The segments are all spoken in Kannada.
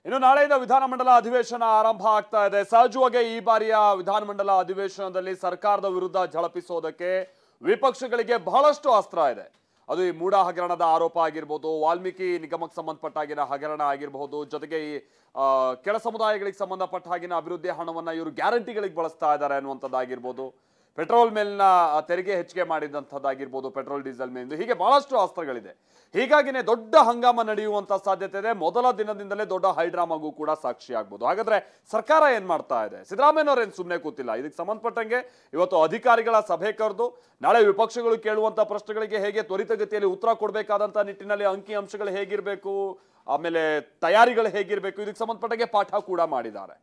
ಇನ್ನು ನಾಳೆಯಿಂದ ವಿಧಾನಮಂಡಲ ಅಧಿವೇಶನ ಆರಂಭ ಆಗ್ತಾ ಇದೆ. ಸಹಜವಾಗಿ ಈ ಬಾರಿಯ ವಿಧಾನಮಂಡಲ ಅಧಿವೇಶನದಲ್ಲಿ ಸರ್ಕಾರದ ವಿರುದ್ಧ ಝಳಪಿಸೋದಕ್ಕೆ ವಿಪಕ್ಷಗಳಿಗೆ ಬಹಳಷ್ಟು ಅಸ್ತ್ರ ಇದೆ. ಅದು ಈ ಮೂಡ ಹಗರಣದ ಆರೋಪ ಆಗಿರಬಹುದು, ವಾಲ್ಮೀಕಿ ನಿಗಮಕ್ಕೆ ಸಂಬಂಧಪಟ್ಟಾಗಿನ ಹಗರಣ ಆಗಿರಬಹುದು, ಜೊತೆಗೆ ಈ ಕೆಳ ಸಮುದಾಯಗಳಿಗೆ ಸಂಬಂಧಪಟ್ಟ ಹಾಗಿನ ಅಭಿವೃದ್ಧಿ ಹಣವನ್ನ ಇವರು ಗ್ಯಾರಂಟಿಗಳಿಗೆ ಬಳಸ್ತಾ ಇದ್ದಾರೆ ಅನ್ನುವಂಥದ್ದಾಗಿರ್ಬೋದು, ಪೆಟ್ರೋಲ್ ಮೇಲಿನ ತೆರಿಗೆ ಹೆಚ್ಚಿಗೆ ಮಾಡಿದಂಥದ್ದಾಗಿರ್ಬೋದು, ಪೆಟ್ರೋಲ್ ಡೀಸೆಲ್ ಮೇಲಿಂದ ಹೀಗೆ ಬಹಳಷ್ಟು ಅಸ್ತ್ರಗಳಿದೆ. ಹೀಗಾಗಿನೇ ದೊಡ್ಡ ಹಂಗಾಮ ನಡೆಯುವಂತ ಸಾಧ್ಯತೆ ಇದೆ. ಮೊದಲ ದಿನದಿಂದಲೇ ದೊಡ್ಡ ಹೈಡ್ರಾಮಾಗೂ ಕೂಡ ಸಾಕ್ಷಿ ಆಗ್ಬೋದು. ಹಾಗಾದ್ರೆ ಸರ್ಕಾರ ಏನ್ ಮಾಡ್ತಾ ಇದೆ? ಸಿದ್ದರಾಮಯ್ಯನವರು ಏನು ಸುಮ್ಮನೆ ಕೂತಿಲ್ಲ. ಇದಕ್ಕೆ ಸಂಬಂಧಪಟ್ಟಂಗೆ ಇವತ್ತು ಅಧಿಕಾರಿಗಳ ಸಭೆ ಕರೆದು ನಾಳೆ ವಿಪಕ್ಷಗಳು ಕೇಳುವಂತ ಪ್ರಶ್ನೆಗಳಿಗೆ ಹೇಗೆ ತ್ವರಿತಗತಿಯಲ್ಲಿ ಉತ್ತರ ಕೊಡಬೇಕಾದಂತ ನಿಟ್ಟಿನಲ್ಲಿ ಅಂಕಿ ಅಂಶಗಳು ಹೇಗಿರಬೇಕು, ಆಮೇಲೆ ತಯಾರಿಗಳು ಹೇಗಿರಬೇಕು, ಇದಕ್ಕೆ ಸಂಬಂಧಪಟ್ಟಂಗೆ ಪಾಠ ಕೂಡ ಮಾಡಿದ್ದಾರೆ.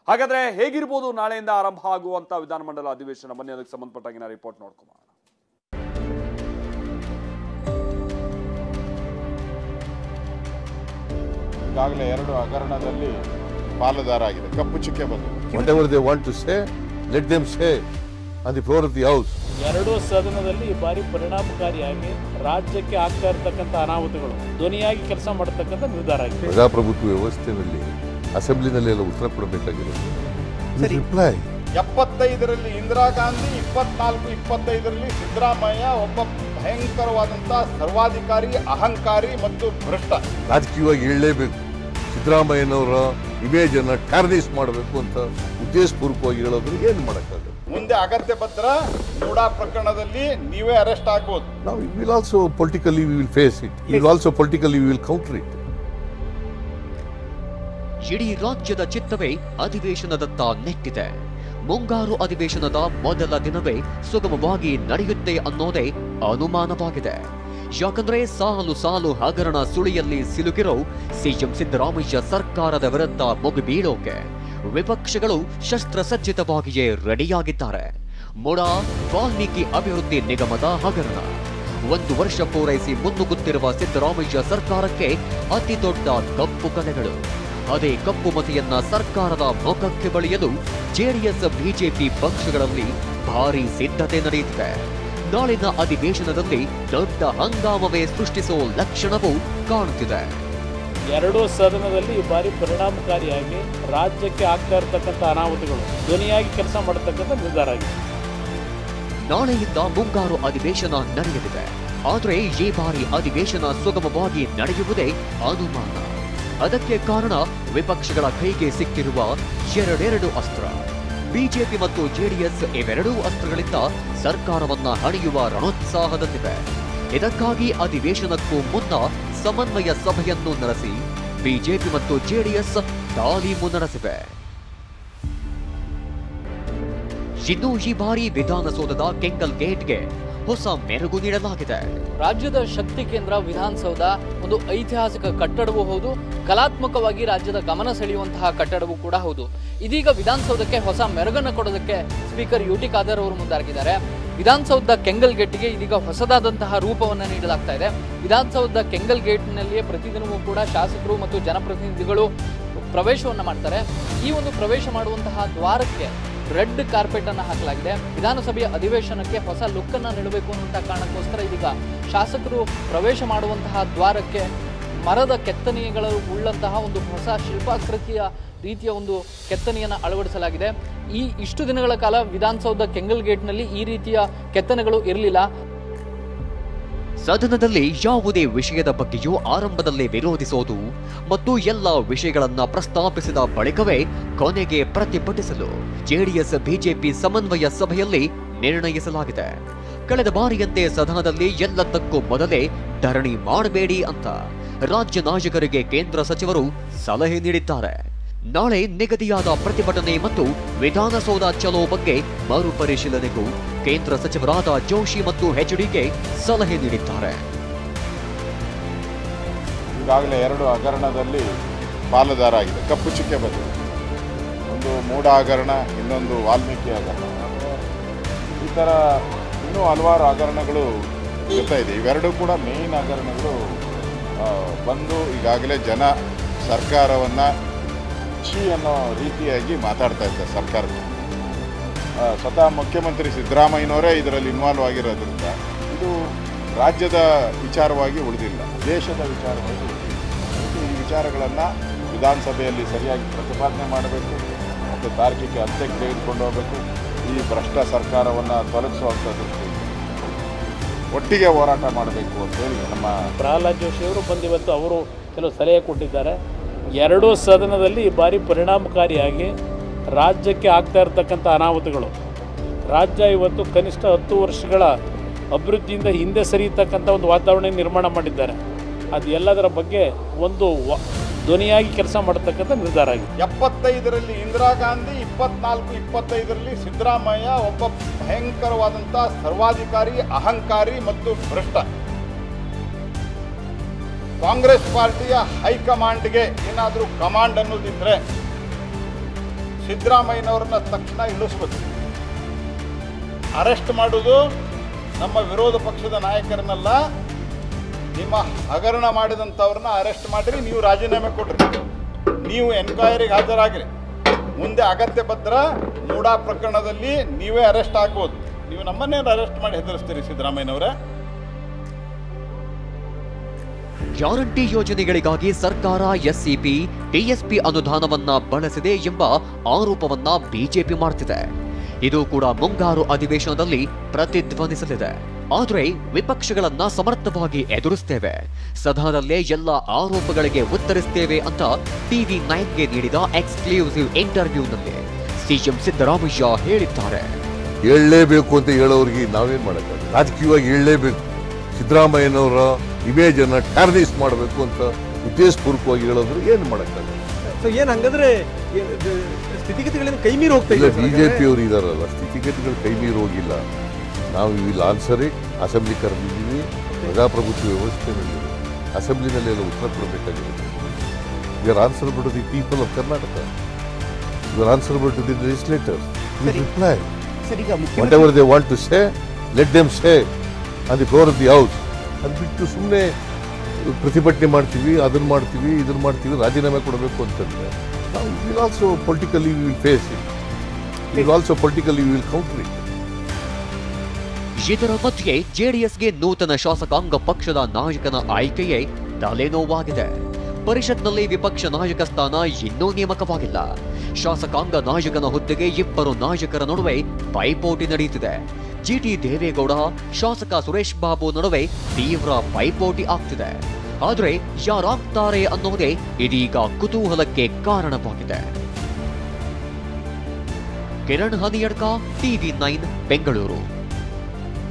ಹಾಗಾದ್ರೆ ಹೇಗಿರ್ಬೋದು ನಾಳೆಯಿಂದ ಆರಂಭ ಆಗುವಂತ ವಿಧಾನಮಂಡಲ ಅಧಿವೇಶನ? ಬನ್ನಿ ಅದಕ್ಕೆ ಸಂಬಂಧಪಟ್ಟಾಗಿನ ರಿಪೋರ್ಟ್ ನೋಡ್ಕೊಂಬ. ಈಗಾಗಲೇ 2 ಹಗರಣದಲ್ಲಿ ಪಾಲುದಾರ ಆಗಿದೆ. ಕಪ್ಪು ಚುಕ್ಕೆ ಬಂದಿದೆ. Whatever they want to say, let them say on the floor of the house. 2 ಸದನದಲ್ಲಿ ಈ ಬಾರಿ ಪರಿಣಾಮಕಾರಿಯಾಗಿ ರಾಜ್ಯಕ್ಕೆ ಆಗ್ತಾ ಇರತಕ್ಕಂಥ ಅನಾಹುತಗಳು ಧ್ವನಿಯಾಗಿ ಕೆಲಸ ಮಾಡತಕ್ಕಂಥ ನಿರ್ಧಾರ ಆಗಿದೆ. ಪ್ರಜಾಪ್ರಭುತ್ವ ವ್ಯವಸ್ಥೆಯಲ್ಲಿ ಅಸೆಂಬ್ಲಿನಲ್ಲಿ ಎಲ್ಲ ಉತ್ತರ ಕೊಡಬೇಕಾಗಿರೋದು. ರಿಪ್ಲೈ 75ರಲ್ಲಿ ಇಂದಿರಾ ಗಾಂಧಿ, 24-25ರಲ್ಲಿ ಸಿದ್ದರಾಮಯ್ಯ ಒಬ್ಬ ಭಯಂಕರವಾದಂತಹ ಸರ್ವಾಧಿಕಾರಿ, ಅಹಂಕಾರಿ ಮತ್ತು ಭ್ರಷ್ಟ. ರಾಜಕೀಯವಾಗಿ ಹೇಳಲೇಬೇಕು. ಸಿದ್ದರಾಮಯ್ಯನವರ ಇಮೇಜ್ ಅನ್ನ ಟಾರ್ನಿಶ್ ಮಾಡಬೇಕು ಅಂತ ಉದ್ದೇಶಪೂರ್ವಕವಾಗಿ ಹೇಳೋದ್ರೆ ಏನು ಮಾಡೋಕ್ಕಾಗಲ್ಲ. ಮುಂದೆ ಅಗತ್ಯ ಪತ್ರ ಮೂಡ ಪ್ರಕರಣದಲ್ಲಿ ನೀವೇ ಅರೆಸ್ಟ್ ಆಗ್ಬೋದು. ನಾವು will also politically we will face it. Will also politically we will counter it. ಇಡೀ ರಾಜ್ಯದ ಚಿತ್ತವೇ ಅಧಿವೇಶನದತ್ತ ನೆಟ್ಟಿದೆ. ಮುಂಗಾರು ಅಧಿವೇಶನದ ಮೊದಲ ದಿನವೇ ಸುಗಮವಾಗಿ ನಡೆಯುತ್ತೆ ಅನ್ನೋದೇ ಅನುಮಾನವಾಗಿದೆ. ಯಾಕಂದ್ರೆ ಸಾಲು ಸಾಲು ಹಗರಣ ಸುಳಿಯಲ್ಲಿ ಸಿಲುಕಿರೋ ಸಿಎಂ ಸಿದ್ದರಾಮಯ್ಯ ಸರ್ಕಾರದ ವಿರುದ್ಧ ಮುಗಿಬೀಳೋಕೆ ವಿಪಕ್ಷಗಳು ಶಸ್ತ್ರಸಜ್ಜಿತವಾಗಿಯೇ ರೆಡಿಯಾಗಿದ್ದಾರೆ. ಮುಡಾ ವಾಲ್ಮೀಕಿ ಅಭಿವೃದ್ಧಿ ನಿಗಮದ ಹಗರಣ 1 ವರ್ಷ ಪೂರೈಸಿ ಮುನ್ನುಗ್ಗುತ್ತಿರುವ ಸಿದ್ದರಾಮಯ್ಯ ಸರ್ಕಾರಕ್ಕೆ ಅತಿ ದೊಡ್ಡ ಕಪ್ಪು ಕಲೆಗಳು. ಅದೇ ಕಪ್ಪು ಮತಿಯನ್ನ ಸರ್ಕಾರದ ಮುಖಕ್ಕೆ ಬಳಿಯಲು ಜೆಡಿಎಸ್ ಬಿಜೆಪಿ ಪಕ್ಷಗಳಲ್ಲಿ ಭಾರೀ ಸಿದ್ಧತೆ ನಡೆಯುತ್ತಿದೆ. ನಾಳಿನ ಅಧಿವೇಶನದಲ್ಲಿ ದೊಡ್ಡ ಹಂಗಾಮವೇ ಸೃಷ್ಟಿಸುವ ಲಕ್ಷಣವೂ ಕಾಣುತ್ತಿದೆ. 2 ಸದನದಲ್ಲಿ ಈ ಬಾರಿ ಪರಿಣಾಮಕಾರಿಯಾಗಿ ರಾಜ್ಯಕ್ಕೆ ಆಗ್ತಾ ಇರತಕ್ಕಂಥ ಅನಾಹುತಗಳು ಧ್ವನಿಯಾಗಿ ಕೆಲಸ ಮಾಡತಕ್ಕಂಥ ನಿರ್ಧಾರ ಆಗಿದೆ. ನಾಳೆಯಿಂದ ಮುಂಗಾರು ಅಧಿವೇಶನ ನಡೆಯಲಿದೆ. ಆದರೆ ಈ ಬಾರಿ ಅಧಿವೇಶನ ಸುಗಮವಾಗಿ ನಡೆಯುವುದೇ ಅನುಮಾನ. ಅದಕ್ಕೆ ಕಾರಣ ವಿಪಕ್ಷಗಳ ಕೈಗೆ ಸಿಕ್ಕಿರುವ 2 ಅಸ್ತ್ರ. ಬಿಜೆಪಿ ಮತ್ತು ಜೆಡಿಎಸ್ ಇವೆರಡೂ ಅಸ್ತ್ರಗಳಿಂದ ಸರ್ಕಾರವನ್ನ ಹಣಿಯುವ ರಣೋತ್ಸಾಹದಲ್ಲಿವೆ. ಇದಕ್ಕಾಗಿ ಅಧಿವೇಶನಕ್ಕೂ ಮುನ್ನ ಸಮನ್ವಯ ಸಭೆಯನ್ನು ನಡೆಸಿ ಬಿಜೆಪಿ ಮತ್ತು ಜೆಡಿಎಸ್ ತಾಲೀಮು ನಡೆಸಿವೆ. ಇನ್ನು ಈ ಬಾರಿ ವಿಧಾನಸೌಧದ ಕೆಂಗಲ್ ಗೇಟ್ಗೆ ಹೊಸ ಮೆರುಗು ನೀಡಲಾಗಿದೆ. ರಾಜ್ಯದ ಶಕ್ತಿ ಕೇಂದ್ರ ವಿಧಾನಸೌಧ ಒಂದು ಐತಿಹಾಸಿಕ ಕಟ್ಟಡವೂ ಹೌದು, ಕಲಾತ್ಮಕವಾಗಿ ರಾಜ್ಯದ ಗಮನ ಸೆಳೆಯುವಂತಹ ಕಟ್ಟಡವೂ ಕೂಡ ಹೌದು. ಇದೀಗ ವಿಧಾನಸೌಧಕ್ಕೆ ಹೊಸ ಮೆರುಗನ್ನು ಕೊಡೋದಕ್ಕೆ ಸ್ಪೀಕರ್ ಯುಟಿ ಖಾದರ್ ಅವರು ಮುಂದಾಗಿದ್ದಾರೆ. ವಿಧಾನಸೌಧದ ಕೆಂಗಲ್ ಗೇಟ್ಗೆ ಇದೀಗ ಹೊಸದಾದಂತಹ ರೂಪವನ್ನು ನೀಡಲಾಗ್ತಾ ಇದೆ. ವಿಧಾನಸೌಧದ ಕೆಂಗಲ್ ಗೇಟ್ನಲ್ಲಿಯೇ ಪ್ರತಿದಿನವೂ ಕೂಡ ಶಾಸಕರು ಮತ್ತು ಜನಪ್ರತಿನಿಧಿಗಳು ಪ್ರವೇಶವನ್ನು ಮಾಡ್ತಾರೆ. ಈ ಒಂದು ಪ್ರವೇಶ ಮಾಡುವಂತಹ ದ್ವಾರಕ್ಕೆ ರೆಡ್ ಕಾರ್ಪೆಟ್ ಅನ್ನು ಹಾಕಲಾಗಿದೆ. ವಿಧಾನಸಭೆಯ ಅಧಿವೇಶನಕ್ಕೆ ಹೊಸ ಲುಕ್ ಅನ್ನು ನೀಡಬೇಕು ಅನ್ನುವಂಥ ಕಾರಣಕ್ಕೋಸ್ಕರ ಇದೀಗ ಶಾಸಕರು ಪ್ರವೇಶ ಮಾಡುವಂತಹ ದ್ವಾರಕ್ಕೆ ಮರದ ಕೆತ್ತನೆಗಳು ಉಳ್ಳಂತಹ ಒಂದು ಹೊಸ ಶಿಲ್ಪಾಕೃತಿಯ ರೀತಿಯ ಒಂದು ಕೆತ್ತನೆಯನ್ನು ಅಳವಡಿಸಲಾಗಿದೆ. ಇಷ್ಟು ದಿನಗಳ ಕಾಲ ವಿಧಾನಸೌಧ ಕೆಂಗಲ್ ಗೇಟ್ನಲ್ಲಿ ಈ ರೀತಿಯ ಕೆತ್ತನೆಗಳು ಇರಲಿಲ್ಲ. ಸದನದಲ್ಲಿ ಯಾವುದೇ ವಿಷಯದ ಬಗ್ಗೆಯೂ ಆರಂಭದಲ್ಲೇ ವಿರೋಧಿಸೋದು ಮತ್ತು ಎಲ್ಲ ವಿಷಯಗಳನ್ನ ಪ್ರಸ್ತಾಪಿಸಿದ ಬಳಿಕವೇ ಕೊನೆಗೆ ಪ್ರತಿಭಟಿಸಲು ಜೆಡಿಎಸ್ ಬಿಜೆಪಿ ಸಮನ್ವಯ ಸಭೆಯಲ್ಲಿ ನಿರ್ಣಯಿಸಲಾಗಿದೆ. ಕಳೆದ ಬಾರಿಯಂತೆ ಸದನದಲ್ಲಿ ಎಲ್ಲದಕ್ಕೂ ಮೊದಲೇ ಧರಣಿ ಮಾಡಬೇಡಿ ಅಂತ ರಾಜ್ಯ ನಾಯಕರಿಗೆ ಕೇಂದ್ರ ಸಚಿವರು ಸಲಹೆ ನೀಡಿದ್ದಾರೆ. ನಾಳೆ ನಿಗದಿಯಾದ ಪ್ರತಿಭಟನೆ ಮತ್ತು ವಿಧಾನಸೌಧ ಚಲೋ ಬಗ್ಗೆ ಮರುಪರಿಶೀಲನೆಗೂ ಕೇಂದ್ರ ಸಚಿವರಾದ ಜೋಶಿ ಮತ್ತು ಎಚ್ಡಿಕೆ ಸಲಹೆ ನೀಡಿದ್ದಾರೆ. ಈಗಾಗಲೇ 2 ಹಗರಣದಲ್ಲಿ ಪಾಲುದಾರ ಆಗಿದೆ. ಕಪ್ಪು ಚುಕ್ಕೆ ಬಂದಿದೆ. ಒಂದು ಮೂಡ ಹಗರಣ, ಇನ್ನೊಂದು ವಾಲ್ಮೀಕಿ ಹಗರಣ. ಈ ಥರ ಇನ್ನೂ ಹಲವಾರು ಹಗರಣಗಳು ಇರ್ತಾ ಇದೆ. ಇವೆರಡೂ ಕೂಡ ಮೇನ್ ಹಗರಣಗಳು ಬಂದು ಈಗಾಗಲೇ ಜನ ಸರ್ಕಾರವನ್ನು ಛೀ ಅನ್ನೋ ರೀತಿಯಾಗಿ ಮಾತಾಡ್ತಾ ಇದ್ದಾರೆ. ಸರ್ಕಾರಕ್ಕೆ ಸ್ವತಃ ಮುಖ್ಯಮಂತ್ರಿ ಸಿದ್ದರಾಮಯ್ಯನವರೇ ಇದರಲ್ಲಿ ಇನ್ವಾಲ್ವ್ ಆಗಿರೋದ್ರಿಂದ ಇದು ರಾಜ್ಯದ ವಿಚಾರವಾಗಿ ಉಳಿದಿಲ್ಲ, ದೇಶದ ವಿಚಾರವಾಗಿ ಉಳಿದಿಲ್ಲ. ಈ ವಿಚಾರಗಳನ್ನು ವಿಧಾನಸಭೆಯಲ್ಲಿ ಸರಿಯಾಗಿ ಪ್ರತಿಪಾದನೆ ಮಾಡಬೇಕು ಮತ್ತು ತಾರ್ಕಿಕ ಅಂತ್ಯಕ್ಕೆ ತೆಗೆದುಕೊಂಡು ಹೋಗಬೇಕು. ಈ ಭ್ರಷ್ಟ ಸರ್ಕಾರವನ್ನು ತೊಲಗಿಸುವಂಥ ದೃಷ್ಟಿಯಿಂದ ಒಟ್ಟಿಗೆ ಹೋರಾಟ ಮಾಡಬೇಕು ಅಂತೇಳಿ ನಮ್ಮ ಪ್ರಹ್ಲಾದ್ ಜೋಶಿ ಅವರು ಬಂದಿವತ್ತು ಅವರು ಕೆಲವು ಸಲಹೆ ಕೊಟ್ಟಿದ್ದಾರೆ. ಎರಡೂ ಸದನದಲ್ಲಿ ಈ ಬಾರಿ ಪರಿಣಾಮಕಾರಿಯಾಗಿ ರಾಜ್ಯಕ್ಕೆ ಆಗ್ತಾ ಇರತಕ್ಕಂಥ ಅನಾಹುತಗಳು, ರಾಜ್ಯ ಇವತ್ತು ಕನಿಷ್ಠ 10 ವರ್ಷಗಳ ಅಭಿವೃದ್ಧಿಯಿಂದ ಹಿಂದೆ ಸರಿಯತಕ್ಕಂಥ ಒಂದು ವಾತಾವರಣ ನಿರ್ಮಾಣ ಮಾಡಿದ್ದಾರೆ. ಅದು ಎಲ್ಲದರ ಬಗ್ಗೆ ಒಂದು ಧ್ವನಿಯಾಗಿ ಕೆಲಸ ಮಾಡತಕ್ಕಂಥ ನಿರ್ಧಾರ ಆಗಿದೆ. 75ರಲ್ಲಿ ಇಂದಿರಾ ಗಾಂಧಿ, 24-25ರಲ್ಲಿ ಸಿದ್ದರಾಮಯ್ಯ ಒಬ್ಬ ಭಯಂಕರವಾದಂಥ ಸರ್ವಾಧಿಕಾರಿ, ಅಹಂಕಾರಿ ಮತ್ತು ಭ್ರಷ್ಟ. ಕಾಂಗ್ರೆಸ್ ಪಾರ್ಟಿಯ ಹೈಕಮಾಂಡ್ಗೆ ಏನಾದರೂ ಕಮಾಂಡ್ ಅನ್ನೋದಿದ್ರೆ ಸಿದ್ದರಾಮಯ್ಯನವ್ರನ್ನ ತಕ್ಷಣ ಇಳಿಸ್ಬೇಕು. ಅರೆಸ್ಟ್ ಮಾಡೋದು ನಮ್ಮ ವಿರೋಧ ಪಕ್ಷದ ನಾಯಕರನ್ನೆಲ್ಲ, ನಿಮ್ಮ ಹಗರಣ ಮಾಡಿದಂಥವ್ರನ್ನ ಅರೆಸ್ಟ್ ಮಾಡಿರಿ, ನೀವು ರಾಜೀನಾಮೆ ಕೊಡ್ರಿ, ನೀವು ಎನ್ಕ್ವೈರಿಗೆ ಹಾಜರಾಗಿರಿ. ಮುಂದೆ ಅಗತ್ಯ ಭದ್ರ ಮೂಡಾ ಪ್ರಕರಣದಲ್ಲಿ ನೀವೇ ಅರೆಸ್ಟ್ ಆಗ್ಬೋದು. ನೀವು ನಮ್ಮನ್ನೇ ಅರೆಸ್ಟ್ ಮಾಡಿ ಹೆದರಿಸ್ತೀರಿ ಸಿದ್ದರಾಮಯ್ಯನವರೇ. ಗ್ಯಾರಂಟಿ ಯೋಜನೆಗಳಿಗಾಗಿ ಸರ್ಕಾರ ಎಸ್ಸಿಪಿ, ಟಿಎಸ್ಪಿ ಅನುದಾನವನ್ನ ಬಳಸಿದೆ ಎಂಬ ಆರೋಪವನ್ನ ಬಿಜೆಪಿ ಮಾಡ್ತಿದೆ. ಇದು ಕೂಡ ಮುಂಗಾರು ಅಧಿವೇಶನದಲ್ಲಿ ಪ್ರತಿಧ್ವನಿಸಲಿದೆ. ಆದರೆ ವಿಪಕ್ಷಗಳನ್ನ ಸಮರ್ಥವಾಗಿ ಎದುರಿಸ್ತೇವೆ, ಸದನದಲ್ಲೇ ಎಲ್ಲ ಆರೋಪಗಳಿಗೆ ಉತ್ತರಿಸ್ತೇವೆ ಅಂತ TV9ಗೆ ನೀಡಿದ ಎಕ್ಸ್ಕ್ಲೂಸಿವ್ ಇಂಟರ್ವ್ಯೂನಲ್ಲಿ ಸಿಎಂ ಸಿದ್ದರಾಮಯ್ಯ ಹೇಳಿದ್ದಾರೆ. ಹೇಳಲೇಬೇಕು ಅಂತ ಹೇಳೋರಿಗೆ ನಾವೇನ್ ಮಾಡಕ್ಕಾಗಲ್ಲ. ರಾಜಕೀಯವಾಗಿ ಹೇಳಲೇಬೇಕು. ಸಿದ್ದರಾಮಯ್ಯನವರ ಇಮೇಜ್ ಅನ್ನ ಟಾರ್ನಿಶ್ ಮಾಡಬೇಕು ಅಂತ ಉದ್ದೇಶಪೂರ್ವಕವಾಗಿ ಹೇಳೋದ್ರು ಏನು ಮಾಡಕ್ಕಾಗಲ್ಲ. ಏನ್ ಹಂಗಂದ್ರೆ ಸ್ಥಿತಿಗತಿಗಳಿಂದ ಕೈ ಮೀರಿ ಹೋಗ್ತಾ ಇಲ್ಲ. ಬಿಜೆಪಿ ಅವರು ಇದಾರಲ್ಲ, ಸ್ಥಿತಿಗತಿಗಳು ಕೈ ಮೀರಿ ಹೋಗಿಲ್ಲ. ನಾವು ಇಲ್ಲಿ ಆನ್ಸರ್ ಅಸೆಂಬ್ಲಿ ಕರೆದಿದ್ದೀವಿ, ಪ್ರಜಾಪ್ರಭುತ್ವ ವ್ಯವಸ್ಥೆಯಲ್ಲಿ ಅಸೆಂಬ್ಲಿನಲ್ಲಿ ಎಲ್ಲ ಉತ್ತರ ಕೊಡಬೇಕಾಗಿದೆ. We are answerable to the people of Karnataka, we are answerable to the legislators. We reply whatever they want to say, let them say on the floor of the house. ಅದು ಬಿಟ್ಟು ಸುಮ್ಮನೆ ಪ್ರತಿಭಟನೆ ಮಾಡ್ತೀವಿ, ಅದನ್ನು ಮಾಡ್ತೀವಿ, ಇದನ್ನು ಮಾಡ್ತೀವಿ, ರಾಜೀನಾಮೆ ಕೊಡಬೇಕು ಅಂತಂದ್ರೆ ನಾವು will also politically we will face it, will also politically we will counter it. ಇದರ ಮಧ್ಯೆ ಜೆಡಿಎಸ್ಗೆ ನೂತನ ಶಾಸಕಾಂಗ ಪಕ್ಷದ ನಾಯಕನ ಆಯ್ಕೆಯೇ ತಲೆನೋವಾಗಿದೆ. ಪರಿಷತ್ನಲ್ಲಿ ವಿಪಕ್ಷ ನಾಯಕ ಸ್ಥಾನ ಇನ್ನೂ ನೇಮಕವಾಗಿಲ್ಲ. ಶಾಸಕಾಂಗ ನಾಯಕನ ಹುದ್ದೆಗೆ 2 ನಾಯಕರ ನಡುವೆ ಪೈಪೋಟಿ ನಡೆಯುತ್ತಿದೆ. ಜಿಟಿ ದೇವೇಗೌಡ, ಶಾಸಕ ಸುರೇಶ್ ಬಾಬು ನಡುವೆ ತೀವ್ರ ಪೈಪೋಟಿ ಆಗ್ತಿದೆ. ಆದರೆ ಯಾರಾಗ್ತಾರೆ ಅನ್ನೋದೇ ಇದೀಗ ಕುತೂಹಲಕ್ಕೆ ಕಾರಣವಾಗಿದೆ. ಕಿರಣ್ ಹನಿಯಡ್ಕ, TV9 ಬೆಂಗಳೂರು.